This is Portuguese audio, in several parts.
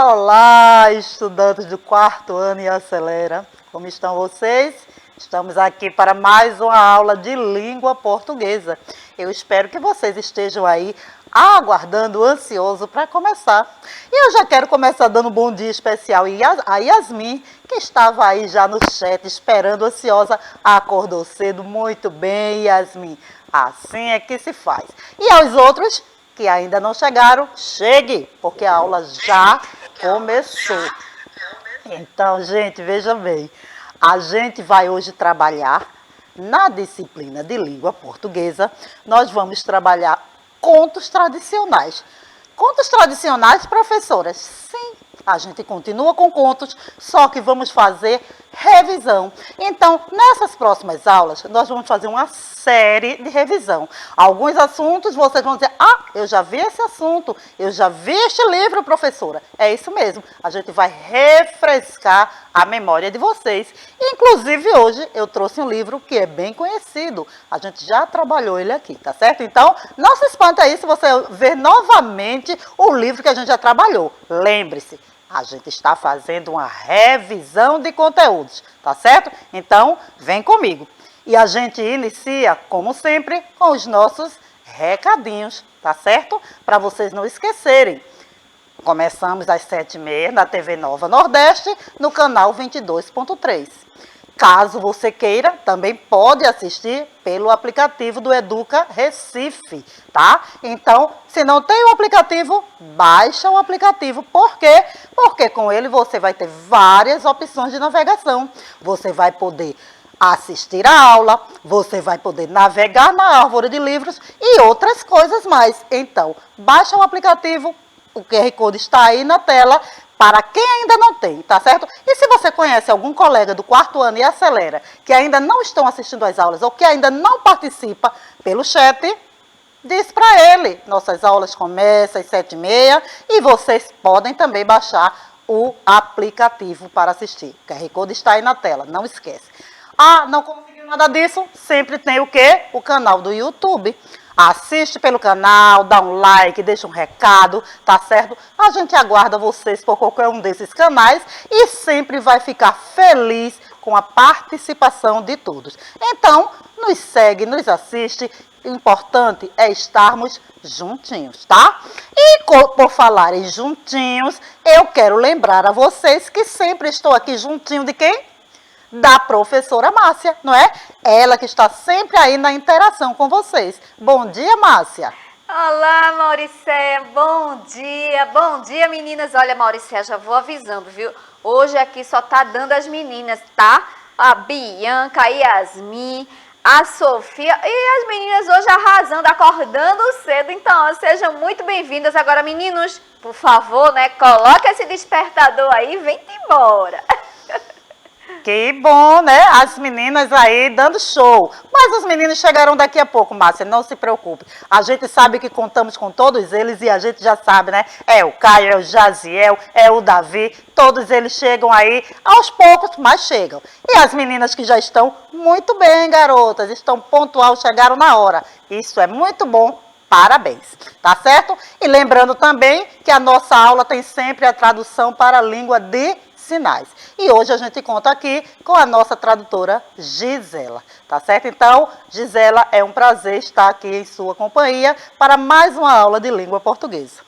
Olá, estudantes do quarto ano e acelera. Como estão vocês? Estamos aqui para mais uma aula de língua portuguesa. Eu espero que vocês estejam aí aguardando, ansioso para começar. E eu já quero começar dando um bom dia especial a Yasmin, que estava aí já no chat esperando, ansiosa. Acordou cedo, muito bem, Yasmin. Assim é que se faz. E aos outros que ainda não chegaram, chegue, porque a aula já começou. Então, gente, veja bem, a gente vai hoje trabalhar na disciplina de língua portuguesa. Nós vamos trabalhar contos tradicionais. Contos tradicionais, professoras? Sim, a gente continua com contos, só que vamos fazer revisão. Então, nessas próximas aulas, nós vamos fazer uma série de revisão. Alguns assuntos vocês vão dizer, eu já vi esse assunto, eu já vi este livro, professora. É isso mesmo, a gente vai refrescar a memória de vocês. Inclusive, hoje eu trouxe um livro que é bem conhecido. A gente já trabalhou ele aqui, tá certo? Então, não se espanta aí se você ver novamente o livro que a gente já trabalhou. Lembre-se, a gente está fazendo uma revisão de conteúdos, tá certo? Então, vem comigo. E a gente inicia, como sempre, com os nossos recadinhos, tá certo? Para vocês não esquecerem. Começamos às 7h30 na TV Nova Nordeste, no canal 22.3. Caso você queira, também pode assistir pelo aplicativo do Educa Recife, tá? Então, se não tem o aplicativo, baixa o aplicativo. Por quê? Porque com ele você vai ter várias opções de navegação. Você vai poder assistir a aula, você vai poder navegar na árvore de livros e outras coisas mais. Então, baixa o aplicativo, o QR Code está aí na tela, para quem ainda não tem, tá certo? E se você conhece algum colega do quarto ano e acelera, que ainda não estão assistindo às aulas ou que ainda não participa pelo chat, diz para ele. Nossas aulas começam às 7h30 e vocês podem também baixar o aplicativo para assistir. O QR Code está aí na tela, não esquece. Não conseguiu nada disso? Sempre tem o quê? O canal do YouTube. Assiste pelo canal, dá um like, deixa um recado, tá certo? A gente aguarda vocês por qualquer um desses canais e sempre vai ficar feliz com a participação de todos. Então, nos segue, nos assiste. O importante é estarmos juntinhos, tá? E por falarem juntinhos, eu quero lembrar a vocês que sempre estou aqui juntinho de quem? Da professora Márcia, não é? Ela que está sempre aí na interação com vocês. Bom dia, Márcia. Olá, Mauricéia. Bom dia, meninas. Olha, Mauricéia, já vou avisando, viu? Hoje aqui só tá dando as meninas, tá? A Bianca, a Yasmin, a Sofia e as meninas hoje arrasando, acordando cedo. Então, sejam muito bem-vindas. Agora, meninos, por favor, né? Coloca esse despertador aí e vem embora. Que bom, né? As meninas aí dando show. Mas os meninos chegarão daqui a pouco, Márcia, não se preocupe. A gente sabe que contamos com todos eles e a gente já sabe, né? É o Caio, é o Jaziel, é o Davi. Todos eles chegam aí aos poucos, mas chegam. E as meninas que já estão muito bem, garotas, estão pontual, chegaram na hora. Isso é muito bom. Parabéns, tá certo? E lembrando também que a nossa aula tem sempre a tradução para a língua de sinais. E hoje a gente conta aqui com a nossa tradutora Gisela, tá certo? Então, Gisela, é um prazer estar aqui em sua companhia para mais uma aula de língua portuguesa.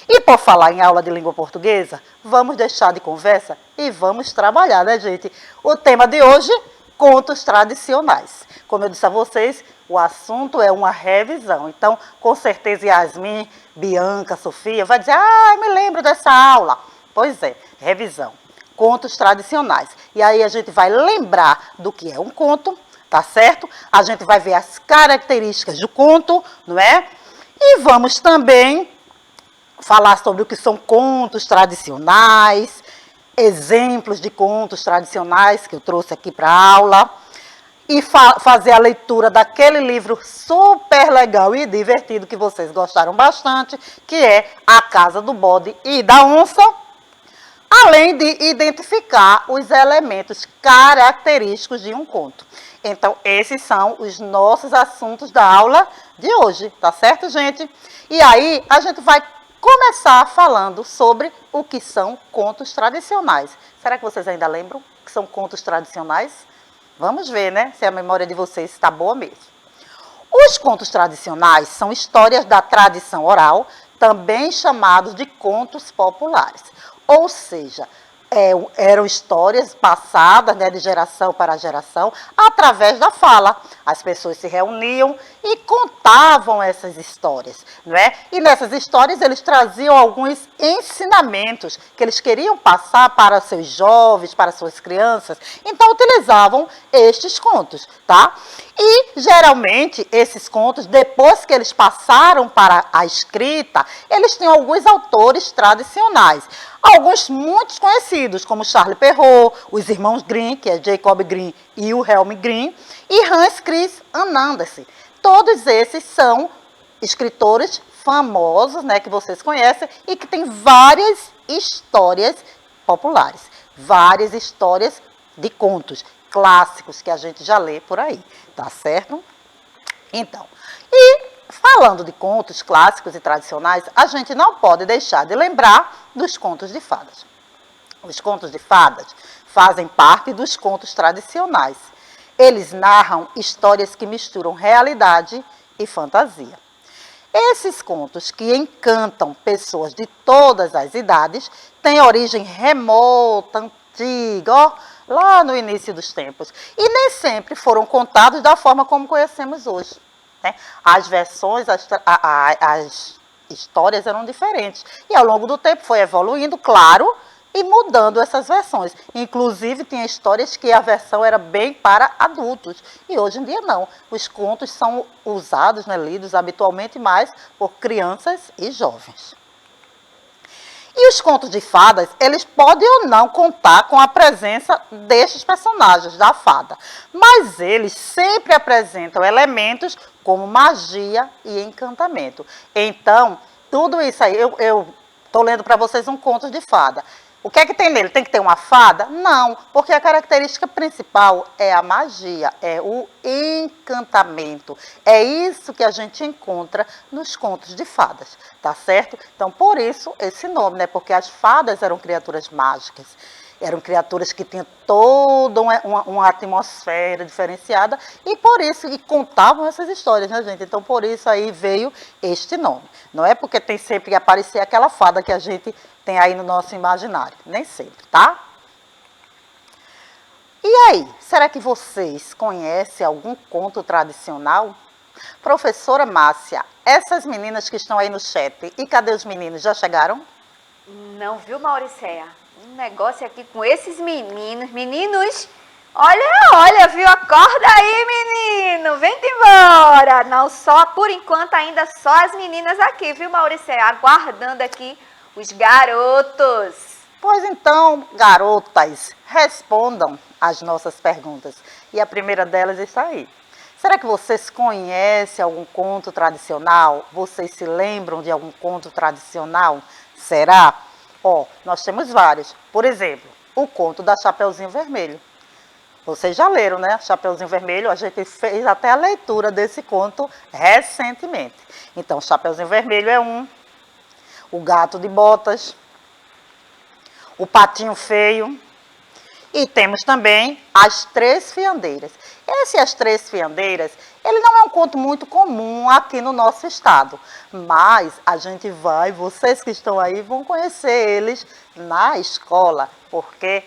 E por falar em aula de língua portuguesa, vamos deixar de conversa e vamos trabalhar, né, gente? O tema de hoje, contos tradicionais. Como eu disse a vocês, o assunto é uma revisão. Então, com certeza, Yasmin, Bianca, Sofia vai dizer, me lembro dessa aula. Pois é, revisão. Contos tradicionais. E aí a gente vai lembrar do que é um conto, tá certo? A gente vai ver as características do conto, não é? E vamos também falar sobre o que são contos tradicionais, exemplos de contos tradicionais que eu trouxe aqui para a aula. E fazer a leitura daquele livro super legal e divertido que vocês gostaram bastante, que é A Casa do Bode e da Onça. Além de identificar os elementos característicos de um conto. Então, esses são os nossos assuntos da aula de hoje, tá certo, gente? E aí, a gente vai começar falando sobre o que são contos tradicionais. Será que vocês ainda lembram o que são contos tradicionais? Vamos ver, né, se a memória de vocês está boa mesmo. Os contos tradicionais são histórias da tradição oral, também chamados de contos populares. Ou seja, eram histórias passadas, né, de geração para geração, através da fala. As pessoas se reuniam e contavam essas histórias, não é? E nessas histórias eles traziam alguns ensinamentos que eles queriam passar para seus jovens, para suas crianças. Então utilizavam estes contos, tá? E geralmente esses contos, depois que eles passaram para a escrita, eles tinham alguns autores tradicionais. Alguns muito conhecidos, como Charles Perrault, os irmãos Grimm, que é Jacob Grimm e Wilhelm Grimm, e Hans Christian Andersen. Todos esses são escritores famosos, né, que vocês conhecem, e que têm várias histórias populares, várias histórias de contos clássicos que a gente já lê por aí, tá certo? Então, e falando de contos clássicos e tradicionais, a gente não pode deixar de lembrar dos contos de fadas. Os contos de fadas fazem parte dos contos tradicionais. Eles narram histórias que misturam realidade e fantasia. Esses contos que encantam pessoas de todas as idades têm origem remota, antiga, ó, lá no início dos tempos. E nem sempre foram contados da forma como conhecemos hoje, né? As versões, as histórias eram diferentes. E ao longo do tempo foi evoluindo, claro, e mudando essas versões. Inclusive, tinha histórias que a versão era bem para adultos. E hoje em dia não. Os contos são usados, né, lidos habitualmente mais por crianças e jovens. E os contos de fadas, eles podem ou não contar com a presença destes personagens da fada. Mas eles sempre apresentam elementos como magia e encantamento. Então, tudo isso aí, eu estou lendo para vocês um conto de fada. O que é que tem nele? Tem que ter uma fada? Não, porque a característica principal é a magia, é o encantamento. É isso que a gente encontra nos contos de fadas, tá certo? Então, por isso esse nome, né? Porque as fadas eram criaturas mágicas. Eram criaturas que tinham toda uma atmosfera diferenciada e por isso, e contavam essas histórias, né, gente? Então, por isso aí veio este nome. Não é porque tem sempre que aparecer aquela fada que a gente tem aí no nosso imaginário. Nem sempre, tá? E aí, será que vocês conhecem algum conto tradicional? Professora Márcia, essas meninas que estão aí no chat, e cadê os meninos? Já chegaram? Não, viu, Mauricéia? Um negócio aqui com esses meninos. Meninos, olha, viu? Acorda aí, menino. Vem-te embora. Não, só, por enquanto, ainda só as meninas aqui, viu, Mauricéia? Aguardando aqui os garotos. Pois então, garotas, respondam as nossas perguntas. E a primeira delas está aí. Será que vocês conhecem algum conto tradicional? Vocês se lembram de algum conto tradicional? Será? Ó, nós temos vários. Por exemplo, o conto da Chapeuzinho Vermelho. Vocês já leram, né? Chapeuzinho Vermelho, a gente fez até a leitura desse conto recentemente. Então, Chapeuzinho Vermelho é um. O Gato de Botas. O Patinho Feio. E temos também As Três Fiandeiras. As Três Fiandeiras, ele não é um conto muito comum aqui no nosso estado, mas a gente vai, vocês que estão aí, vão conhecer eles na escola, porque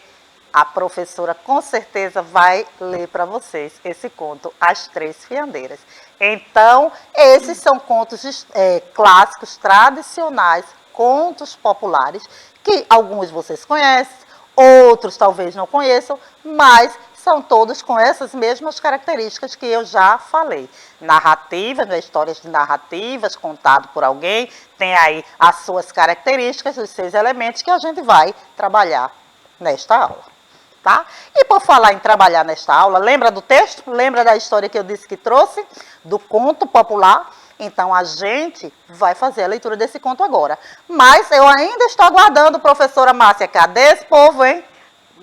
a professora com certeza vai ler para vocês esse conto, As Três Fiandeiras. Então, esses são contos clássicos, tradicionais, contos populares, que alguns vocês conhecem, outros talvez não conheçam, mas são todos com essas mesmas características que eu já falei. Narrativas, né, histórias de narrativas, contado por alguém, tem aí as suas características, os seus elementos que a gente vai trabalhar nesta aula, tá? E por falar em trabalhar nesta aula, lembra do texto? Lembra da história que eu disse que trouxe? Do conto popular? Então, a gente vai fazer a leitura desse conto agora. Mas eu ainda estou aguardando, professora Márcia, cadê esse povo, hein?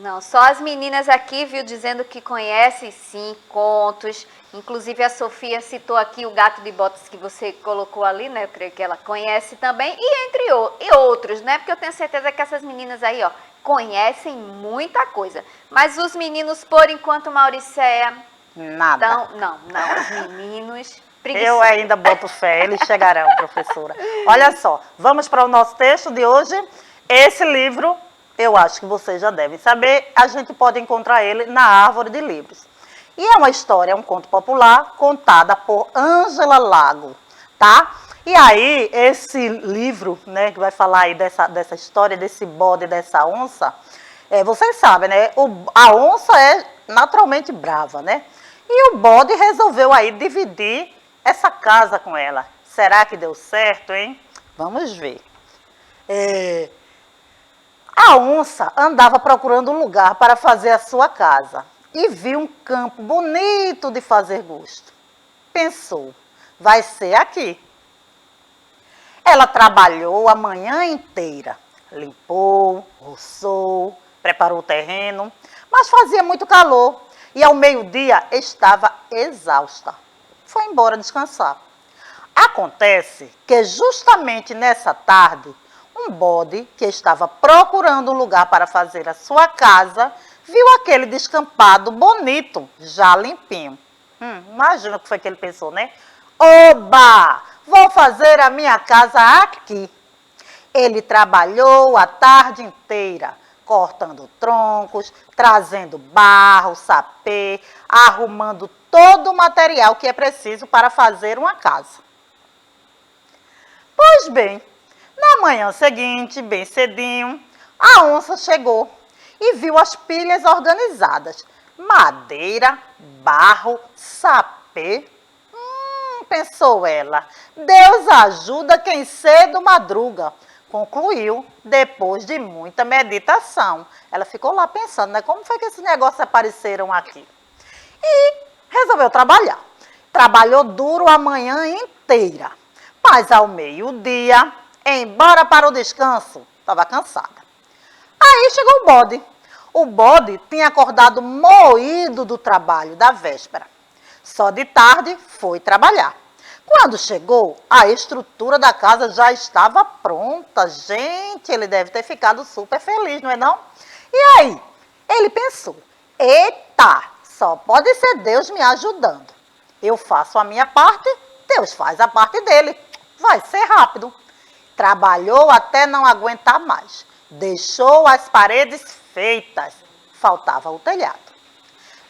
Não, só as meninas aqui, viu, dizendo que conhecem sim contos. Inclusive a Sofia citou aqui o Gato de Botas que você colocou ali, né? Eu creio que ela conhece também. E e outros, né? Porque eu tenho certeza que essas meninas aí, ó, conhecem muita coisa. Mas os meninos, por enquanto, Mauricéia, Nada. não, os meninos preguiçosos. Eu ainda boto fé, eles chegarão, professora. Olha só, vamos para o nosso texto de hoje. Esse livro, eu acho que vocês já devem saber, a gente pode encontrar ele na Árvore de Livros. E é uma história, é um conto popular, contada por Ângela Lago, tá? E aí, esse livro, né, que vai falar aí dessa história, desse bode, dessa onça, vocês sabem, né, a onça é naturalmente brava, né? E o bode resolveu aí dividir essa casa com ela. Será que deu certo, hein? Vamos ver. A onça andava procurando um lugar para fazer a sua casa e viu um campo bonito de fazer gosto. Pensou, vai ser aqui. Ela trabalhou a manhã inteira, limpou, roçou, preparou o terreno, mas fazia muito calor e ao meio-dia estava exausta. Foi embora descansar. Acontece que justamente nessa tarde, um bode que estava procurando um lugar para fazer a sua casa, viu aquele descampado bonito, já limpinho. Imagina o que foi que ele pensou, né? Oba! Vou fazer a minha casa aqui. Ele trabalhou a tarde inteira, cortando troncos, trazendo barro, sapê, arrumando todo o material que é preciso para fazer uma casa. Pois bem, na manhã seguinte, bem cedinho, a onça chegou e viu as pilhas organizadas. Madeira, barro, sapê. Pensou ela, Deus ajuda quem cedo madruga. Concluiu, depois de muita meditação. Ela ficou lá pensando, né? Como foi que esses negócios apareceram aqui? E resolveu trabalhar. Trabalhou duro a manhã inteira. Mas ao meio-dia, embora para o descanso, estava cansada. Aí chegou o bode. O bode tinha acordado moído do trabalho da véspera. Só de tarde foi trabalhar. Quando chegou, a estrutura da casa já estava pronta. Gente, ele deve ter ficado super feliz, não é não? E aí, ele pensou, eita, só pode ser Deus me ajudando. Eu faço a minha parte, Deus faz a parte dele. Vai ser rápido. Trabalhou até não aguentar mais. Deixou as paredes feitas. Faltava o telhado.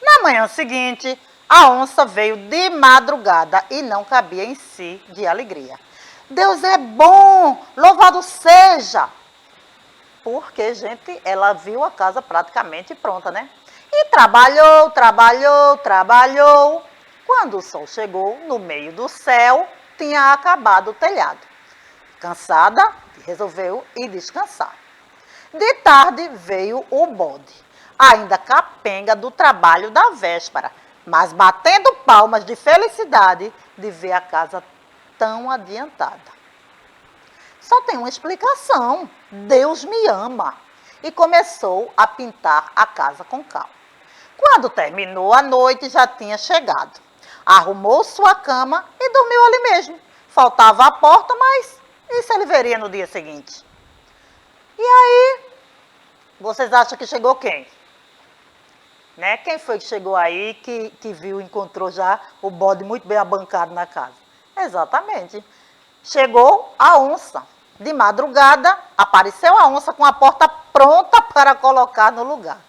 Na manhã seguinte, a onça veio de madrugada e não cabia em si de alegria. Deus é bom, louvado seja! Porque, gente, ela viu a casa praticamente pronta, né? E trabalhou. Quando o sol chegou, no meio do céu, tinha acabado o telhado. Cansada, resolveu ir descansar. De tarde veio o bode, ainda capenga do trabalho da véspera, mas batendo palmas de felicidade de ver a casa tão adiantada. Só tem uma explicação, Deus me ama. E começou a pintar a casa com calma. Quando terminou a noite, já tinha chegado. Arrumou sua cama e dormiu ali mesmo. Faltava a porta, mas isso ele veria no dia seguinte. E aí, vocês acham que chegou quem? Né? Quem foi que chegou aí, que viu, encontrou já o bode muito bem abancado na casa? Exatamente. Chegou a onça. De madrugada, apareceu a onça com a porta pronta para colocar no lugar.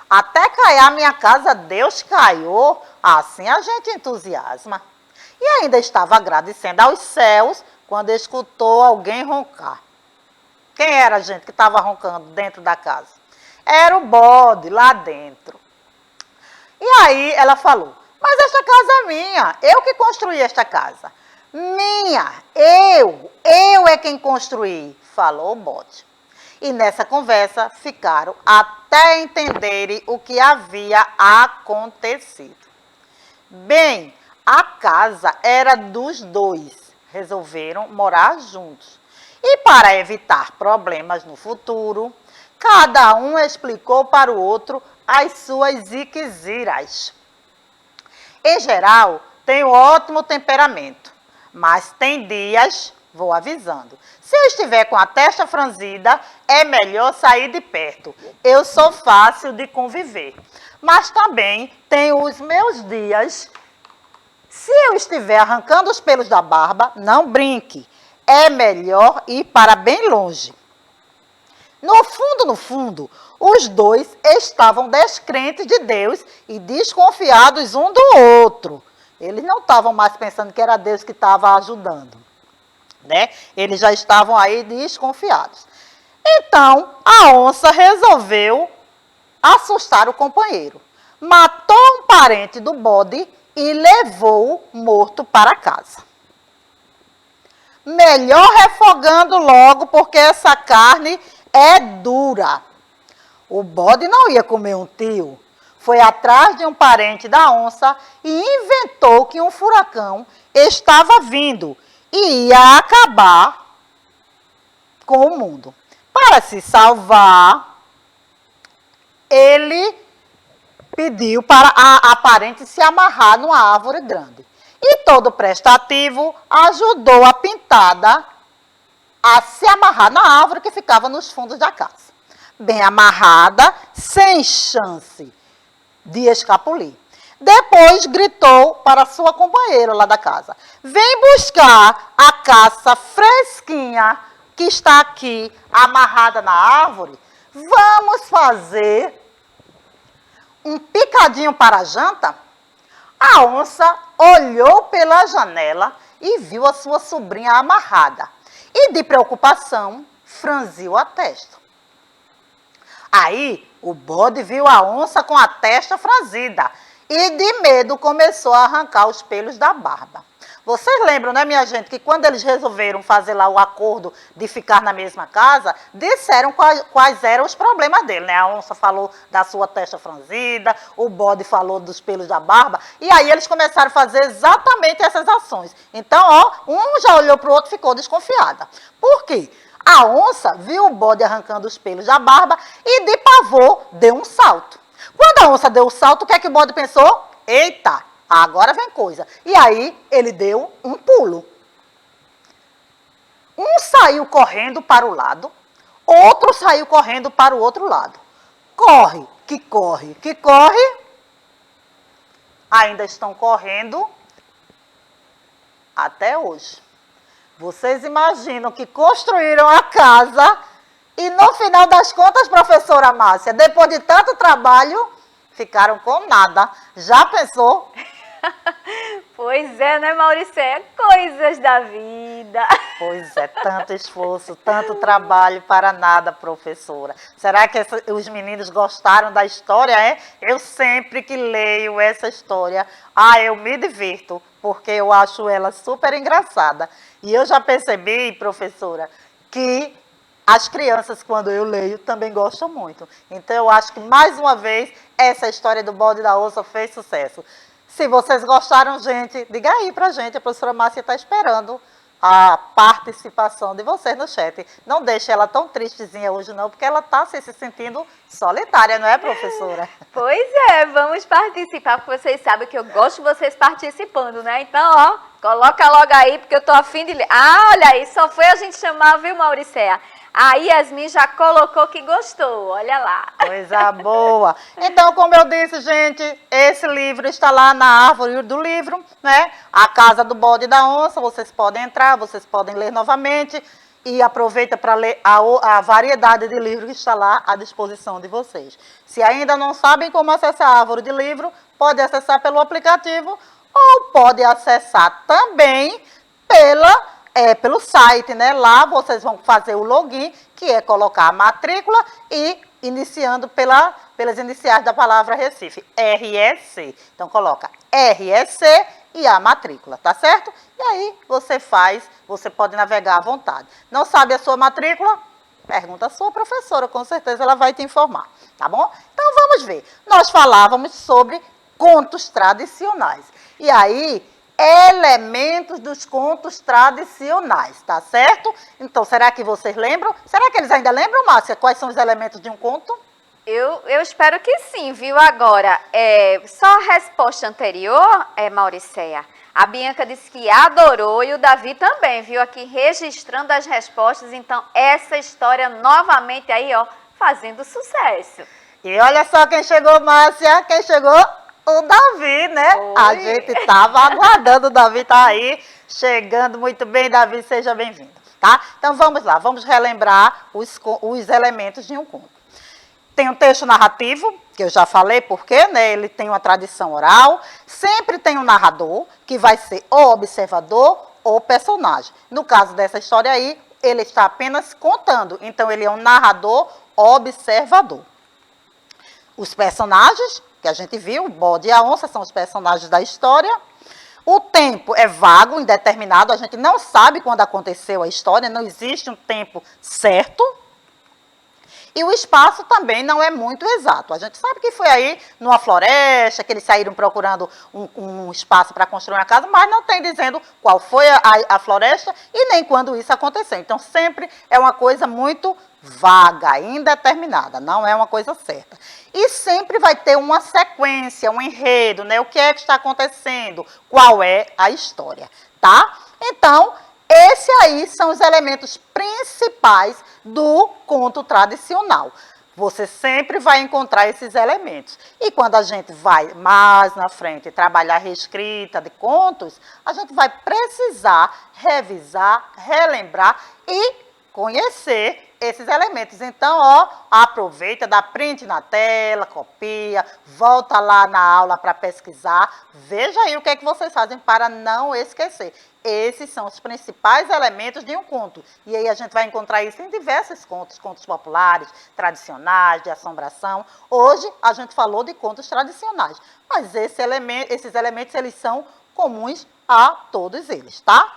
Até cair a minha casa, Deus caiu. Assim a gente entusiasma. E ainda estava agradecendo aos céus quando escutou alguém roncar. Quem era a gente que estava roncando dentro da casa? Era o bode lá dentro. E aí ela falou, mas esta casa é minha, eu que construí esta casa. Minha, eu é quem construí, falou o bode. E nessa conversa ficaram até entenderem o que havia acontecido. Bem, a casa era dos dois, resolveram morar juntos. E para evitar problemas no futuro, Cada um explicou para o outro as suas iquisiras. Em geral, tem um ótimo temperamento, mas tem dias, vou avisando. Se eu estiver com a testa franzida, é melhor sair de perto. Eu sou fácil de conviver. Mas também tenho os meus dias. Se eu estiver arrancando os pelos da barba, não brinque. É melhor ir para bem longe. No fundo, os dois estavam descrentes de Deus e desconfiados um do outro. Eles não estavam mais pensando que era Deus que estava ajudando, né? Eles já estavam aí desconfiados. Então, a onça resolveu assustar o companheiro. Matou um parente do bode e levou-o morto para casa. Melhor refogando logo, porque essa carne é dura. O bode não ia comer um tio. Foi atrás de um parente da onça e inventou que um furacão estava vindo e ia acabar com o mundo. Para se salvar, ele pediu para a parente se amarrar numa árvore grande. E todo prestativo ajudou a pintada a se amarrar na árvore que ficava nos fundos da casa. Bem amarrada, sem chance de escapulir. Depois gritou para sua companheira lá da casa: vem buscar a caça fresquinha que está aqui amarrada na árvore. Vamos fazer um picadinho para a janta? A onça olhou pela janela e viu a sua sobrinha amarrada. E de preocupação, franziu a testa. Aí, o bode viu a onça com a testa franzida e de medo começou a arrancar os pelos da barba. Vocês lembram, né, minha gente, que quando eles resolveram fazer lá o acordo de ficar na mesma casa, disseram quais eram os problemas dele, né? A onça falou da sua testa franzida, o bode falou dos pelos da barba, e aí eles começaram a fazer exatamente essas ações. Então, ó, um já olhou para o outro e ficou desconfiada. Por quê? A onça viu o bode arrancando os pelos da barba e, de pavor, deu um salto. Quando a onça deu o salto, o que é que o bode pensou? Eita, agora vem coisa. E aí, ele deu um pulo. Um saiu correndo para o lado, outro saiu correndo para o outro lado. Corre, que corre, que corre. Ainda estão correndo até hoje. Vocês imaginam que construíram a casa e no final das contas, professora Márcia, depois de tanto trabalho, ficaram com nada. Já pensou? Pois é, né, Mauricéia? Coisas da vida. Pois é, tanto esforço, tanto trabalho para nada, professora. Será que os meninos gostaram da história, é? Eu sempre que leio essa história, eu me divirto, porque eu acho ela super engraçada. E eu já percebi, professora, que as crianças, quando eu leio, também gostam muito. Então, eu acho que, mais uma vez, essa história do bode e da onça fez sucesso. Se vocês gostaram, gente, diga aí pra gente. A professora Márcia está esperando a participação de vocês no chat. Não deixe ela tão tristezinha hoje, não, porque ela está se sentindo solitária, não é, professora? Pois é, vamos participar, porque vocês sabem que eu gosto de vocês participando, né? Então, ó, coloca logo aí, porque eu tô afim de ler. Olha aí, só foi a gente chamar, viu, Mauricéia? A Yasmin já colocou que gostou, olha lá. Coisa boa. Então, como eu disse, gente, esse livro está lá na árvore do livro, né? A Casa do Bode e da Onça, vocês podem entrar, vocês podem ler novamente e aproveita para ler a variedade de livros que está lá à disposição de vocês. Se ainda não sabem como acessar a árvore de livro, pode acessar pelo aplicativo ou pode acessar também pelo site, né? Lá vocês vão fazer o login, que é colocar a matrícula e iniciando pelas iniciais da palavra Recife, REC. Então, coloca REC e a matrícula, tá certo? E aí, você pode navegar à vontade. Não sabe a sua matrícula? Pergunta a sua professora, com certeza ela vai te informar, tá bom? Então, vamos ver. Nós falávamos sobre contos tradicionais. E aí, elementos dos contos tradicionais, tá certo? Então, será que vocês lembram? Será que eles ainda lembram, Márcia, quais são os elementos de um conto? Eu espero que sim, viu? Agora, só a resposta anterior, Mauricéia. A Bianca disse que adorou e o Davi também, viu? Aqui registrando as respostas. Então, essa história novamente aí, ó, fazendo sucesso. E olha só quem chegou, Márcia, quem chegou? O Davi, né? Oi. A gente tava aguardando, o Davi tá aí, chegando muito bem, Davi, seja bem-vindo, tá? Então vamos lá, vamos relembrar os elementos de um conto. Tem um texto narrativo, que eu já falei porque, né? Ele tem uma tradição oral, sempre tem um narrador, que vai ser o observador ou personagem. No caso dessa história aí, ele está apenas contando, então ele é um narrador observador. Os personagens, que a gente viu, o bode e a onça, são os personagens da história. O tempo é vago, indeterminado, a gente não sabe quando aconteceu a história, não existe um tempo certo. E o espaço também não é muito exato. A gente sabe que foi aí numa floresta, que eles saíram procurando um espaço para construir uma casa, mas não tem dizendo qual foi a floresta e nem quando isso aconteceu. Então, sempre é uma coisa muito vaga, indeterminada, não é uma coisa certa. E sempre vai ter uma sequência, um enredo, né? O que é que está acontecendo, qual é a história, tá? Então, esses aí são os elementos principais do conto tradicional. Você sempre vai encontrar esses elementos. E quando a gente vai mais na frente trabalhar a reescrita de contos, a gente vai precisar revisar, relembrar e conhecer esses elementos. Então, ó, aproveita, dá print na tela, copia, volta lá na aula para pesquisar, veja aí o que é que vocês fazem para não esquecer. Esses são os principais elementos de um conto. E aí a gente vai encontrar isso em diversos contos, contos populares, tradicionais, de assombração. Hoje a gente falou de contos tradicionais, mas esses elementos eles são comuns a todos eles, tá?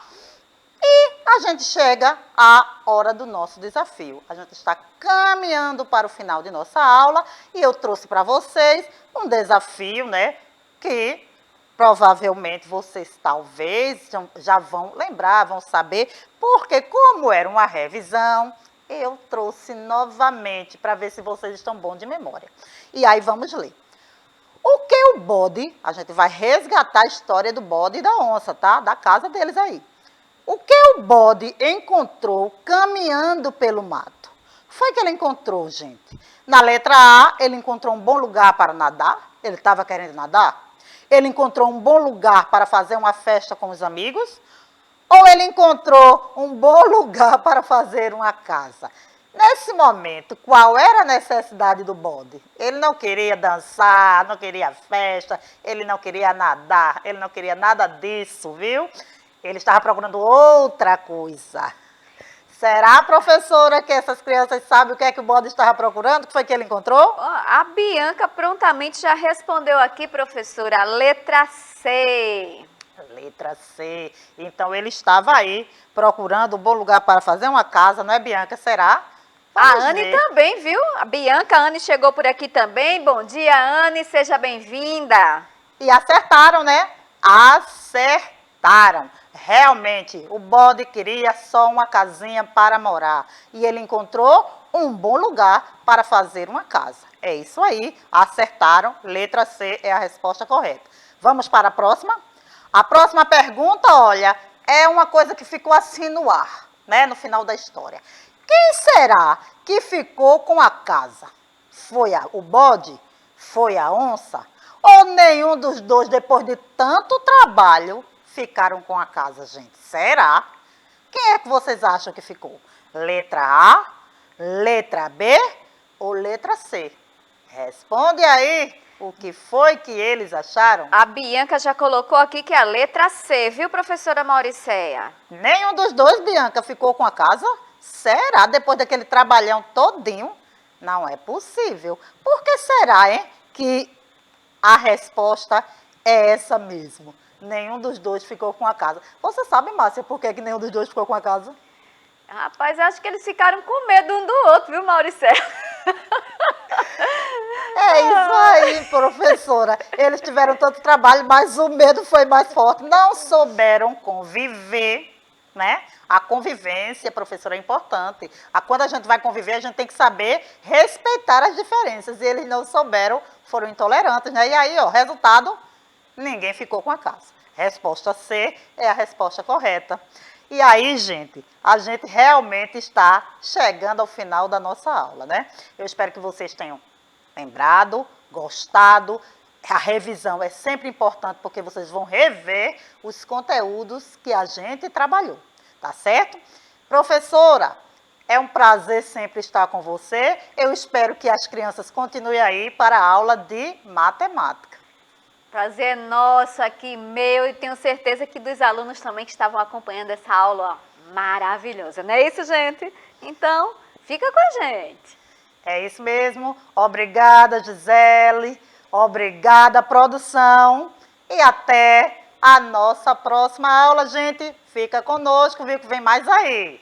E a gente chega à hora do nosso desafio. A gente está caminhando para o final de nossa aula e eu trouxe para vocês um desafio, né, que provavelmente vocês talvez já vão lembrar, vão saber, porque como era uma revisão, eu trouxe novamente para ver se vocês estão bons de memória. E aí vamos ler. O que o bode, a gente vai resgatar a história do bode e da onça, tá? Da casa deles aí. O que o bode encontrou caminhando pelo mato? Foi que ele encontrou, gente. Na letra A, ele encontrou um bom lugar para nadar. Ele estava querendo nadar. Ele encontrou um bom lugar para fazer uma festa com os amigos. Ou ele encontrou um bom lugar para fazer uma casa. Nesse momento, qual era a necessidade do bode? Ele não queria dançar, não queria festa, ele não queria nadar, ele não queria nada disso, viu? Ele estava procurando outra coisa. Será, professora, que essas crianças sabem o que é que o bode estava procurando? O que foi que ele encontrou? A Bianca prontamente já respondeu aqui, professora, a letra C. Letra C. Então, ele estava aí procurando um bom lugar para fazer uma casa, não é, Bianca? Será? Vamos a Anne ver. Também, viu? A Bianca, a Anne chegou por aqui também. Bom dia, Anne, seja bem-vinda. E acertaram, né? Acertaram. Realmente, o bode queria só uma casinha para morar. E ele encontrou um bom lugar para fazer uma casa. É isso aí, acertaram. Letra C é a resposta correta. Vamos para a próxima? A próxima pergunta, olha, é uma coisa que ficou assim no ar, né? No final da história. Quem será que ficou com a casa? Foi o bode? Foi a onça? Ou nenhum dos dois, depois de tanto trabalho, ficaram com a casa, gente? Será? Quem é que vocês acham que ficou? Letra A, letra B ou letra C? Responde aí o que foi que eles acharam. A Bianca já colocou aqui que é a letra C, viu, professora Mauricéia? Nenhum dos dois, Bianca, ficou com a casa? Será? Depois daquele trabalhão todinho? Não é possível. Por que será, hein, que a resposta é essa mesmo? Nenhum dos dois ficou com a casa. Você sabe, Márcia, por que nenhum dos dois ficou com a casa? Rapaz, acho que eles ficaram com medo um do outro, viu, Mauricéia? É isso aí, professora. Eles tiveram tanto trabalho, mas o medo foi mais forte. Não souberam conviver, né? A convivência, professora, é importante. Quando a gente vai conviver, a gente tem que saber respeitar as diferenças. E eles não souberam, foram intolerantes, né? E aí, ó, resultado, ninguém ficou com a casa. Resposta C é a resposta correta. E aí, gente, a gente realmente está chegando ao final da nossa aula, né? Eu espero que vocês tenham lembrado, gostado. A revisão é sempre importante porque vocês vão rever os conteúdos que a gente trabalhou, tá certo? Professora, é um prazer sempre estar com você. Eu espero que as crianças continuem aí para a aula de matemática. Prazer é nosso aqui, meu, e tenho certeza que dos alunos também que estavam acompanhando essa aula, ó, maravilhosa. Não é isso, gente? Então, fica com a gente. É isso mesmo. Obrigada, Gisele. Obrigada, produção. E até a nossa próxima aula, gente. Fica conosco, viu que vem mais aí.